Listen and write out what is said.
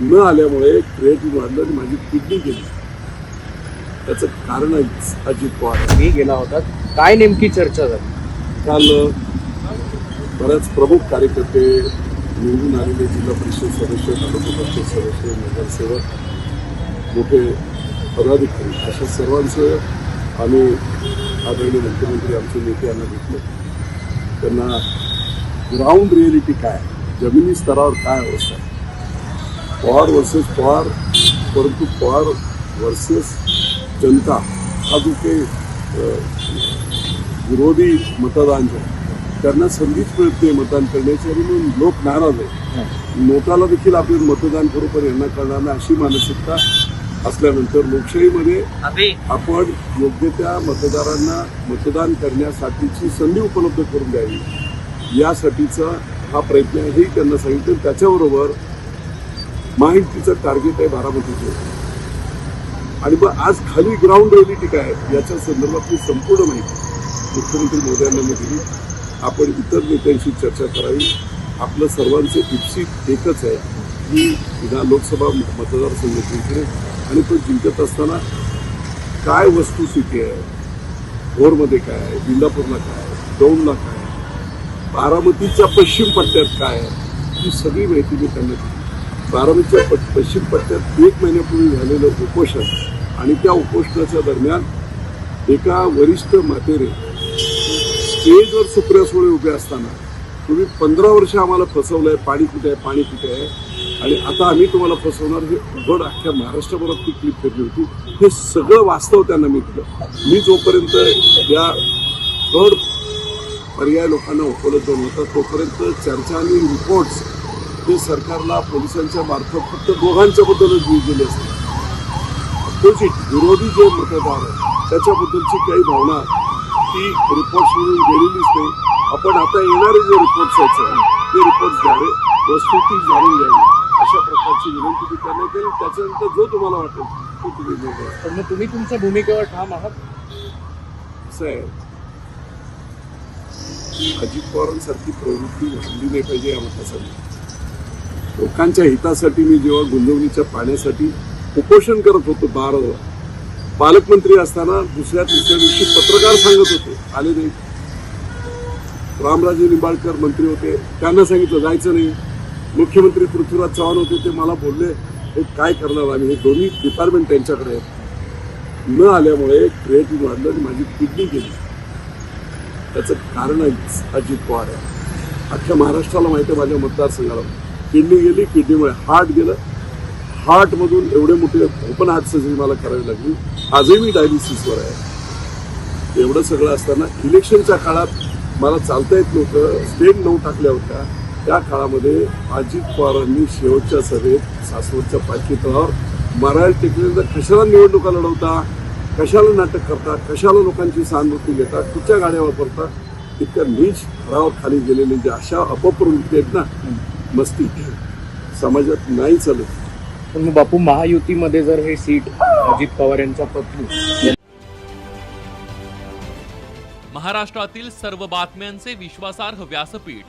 न आल्यामुळे क्रिएटिव्ह वाढलं आणि माझी किडनी गेली. त्याचं कारण अजित पवार. मी गेला होता, काय नेमकी चर्चा झाली? काल बऱ्याच प्रमुख कार्यकर्ते, निवडून आलेले जिल्हा परिषद सदस्य, तालुका परिषद सदस्य, नगरसेवक, मोठे पदाधिकारी अशा सर्वांचं आम्ही आदरणीय मुख्यमंत्री आमचे नेते यांना भेटलो. त्यांना ग्राउंड रिॲलिटी काय, जमिनी स्तरावर काय अवस्था आहे, पवार वर्सेस पवार, परंतु पवार वर्सेस जनता हा जो काही विरोधी मतदान आहे त्यांना संधीच मिळत नाही मतदान करण्याची आणि म्हणून लोक नाराज आहे. नोटाला देखील आपण मतदान करू पण यांना करणार नाही अशी मानसिकता असल्यानंतर लोकशाहीमध्ये आपण योग्य त्या मतदारांना मतदान करण्यासाठीची संधी उपलब्ध करून द्यावी यासाठीचा हा प्रयत्न आहे हेही त्यांना सांगितलं. त्याच्याबरोबर माहितीचं टार्गेट आहे बारामतीचं आणि मग आज खाली ग्राउंड रिॲलिटी काय आहे याच्या संदर्भातली संपूर्ण माहिती मुख्यमंत्री मोदयांना मी दिली. आपण इतर नेत्यांशी चर्चा करावी. आपलं सर्वांचं इप्सित एकच आहे की लोकसभा मतदारसंघ जिंकणे आणि तो जिंकत असताना काय वस्तुस्थिती आहे, भोरमध्ये काय आहे, इंदापूरला काय आहे, दौंडला काय आहे, बारामतीच्या पश्चिम पट्ट्यात काय आहे ही सगळी माहिती मी त्यांना दिली. बारामतीच्या पश्चिम पट्ट्यात 1 महिन्यापूर्वी झालेलं उपोषण आणि त्या उपोषणाच्या दरम्यान एका वरिष्ठ मातेने स्टेजवर सुप्रिया सुळे उभे असताना तुम्ही 15 वर्ष आम्हाला फसवलंय, पाणी कुठे आहे, पाणी कुठे आहे आणि आता आम्ही तुम्हाला फसवणार, हे उघड अख्ख्या महाराष्ट्राभरात ती क्लिप फिरली होती. हे सगळं वास्तव त्यांना मी दिलं. मी जोपर्यंत या थर्ड पर्याय लोकांना उपलब्ध नव्हता तोपर्यंत चर्चा आणि रिपोर्ट्स हे सरकारला पोलिसांच्या मार्फत फक्त दोघांच्याबद्दलच दिले असते. अपोजिट विरोधी जे मतदार आहे त्याच्याबद्दलची काही भावना ती रिपोर्ट्स म्हणून गेलेलीच नाही. आपण आता येणारे जे रिपोर्ट्स आहेत ते रिपोर्ट्स द्यावे, वस्तुस्थिती जाणून घ्यावी अशा प्रकारची विनंती मी त्यांना केली. त्याच्यानंतर जो तुम्हाला वाटेल तो तुम्ही निर्णय. पण मग तुम्ही तुमच्या भूमिकेवर ठाम आहात? असं आहे, अजित पवारांसारखी प्रवृत्ती वाढली नाही पाहिजे या मतासाठी. लोकांच्या हितासाठी मी जेव्हा गुंजवणीच्या पाण्यासाठी उपोषण करत होतो 12 पालकमंत्री असताना दुसऱ्या तिसऱ्या दिवशी पत्रकार सांगत होते आले नाही. रामराजे निंबाळकर मंत्री होते, त्यांना सांगितलं जायचं नाही. मुख्यमंत्री पृथ्वीराज चव्हाण होते, ते मला बोलले हे काय करणार आम्ही, हे दोन्ही डिपार्टमेंट त्यांच्याकडे आहेत. न आल्यामुळे क्रिएटिव्ह वाढलं आणि माझी किडनी गेली. त्याचं कारण अजित पवार आहे. अख्ख्या महाराष्ट्राला माहिती आहे माझ्या मतदारसंघाला किडनी गेली, किडनीमुळे हार्ट गेलं, हार्टमधून एवढे मोठे ओपन हार्ट सर्जरी मला करावी लागली. आजही मी डायलिसिसवर आहे. एवढं सगळं असताना इलेक्शनच्या काळात मला चालता येत नव्हतं, स्टेट 9 टाकल्या होत्या. त्या काळामध्ये अजित पवारांनी शेवटच्या सभेत सासवडच्या पालखी तळावर मरायला टेकलेलं कशाला निवडणुका लढवता, कशाला नाटक करता, कशाला लोकांची सहानुभूती घेता, कुठच्या गाड्या वापरता, इतक्या नीच थरावर खाली गेलेले जे अशा अपप्रवृत्ती आहेत ना, मस्ती समाजात नाही चालत. पण मग बापू महायुतीमध्ये जर हे सीट अजित पवार यांच्या पत्नी. महाराष्ट्रातील सर्व बातम्यांचे विश्वासार्ह व्यासपीठ